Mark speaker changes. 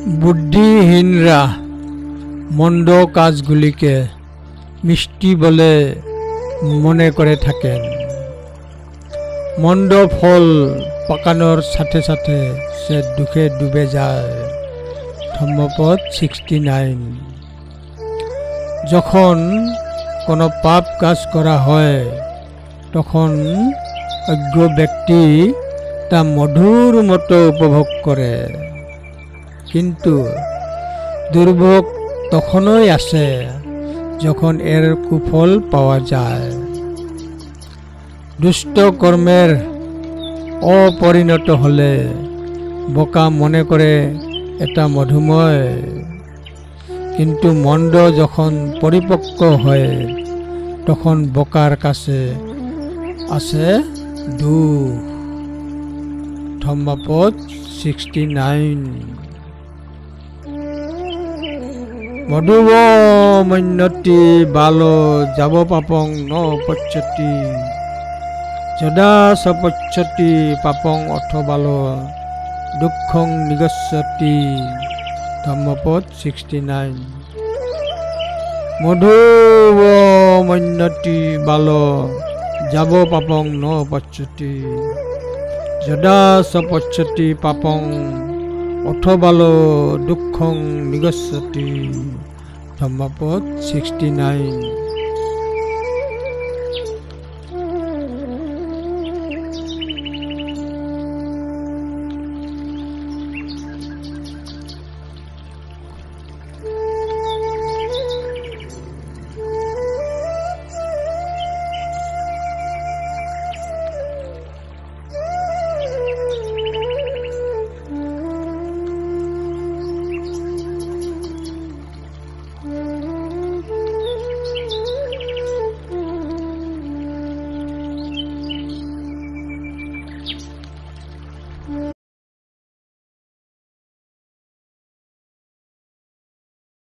Speaker 1: বুদ্ধিহীনরা মন্দ কাজগুলিকে মিষ্টি বলে মনে করে থাকেন। মন্দ ফল পাকানোর সাথে সাথে সে দুঃখে ডুবে যায়। ধম্মপদ 69। যখন কোনো পাপ কাজ করা হয় তখন অজ্ঞ ব্যক্তি তা মধুর মতো উপভোগ করে, কিন্তু দুর্ভোগ তখনই আসে যখন এর কুফল পাওয়া যায়। দুষ্ট কর্মের অপরিণত হলে বোকা মনে করে এটা মধুময়, কিন্তু মন্দ যখন পরিপক্ক হয় তখন বোকার কাছে আসে দুঃখ। ধম্মপদ 69। মধুব মন্যতি বালো যাব পাপং ন পচ্যতি যদা সপচ্যতি পাপং অথ বালো দুঃখং নিগচ্ছতি। ধম্মপদ 69। মধুব মন্যতি বালো যাব পাপং ন পচ্যতি যদা সপচ্যতি পাপং অথ বালো দুঃখং নিগচ্ছতি। ধম্মপদ 69।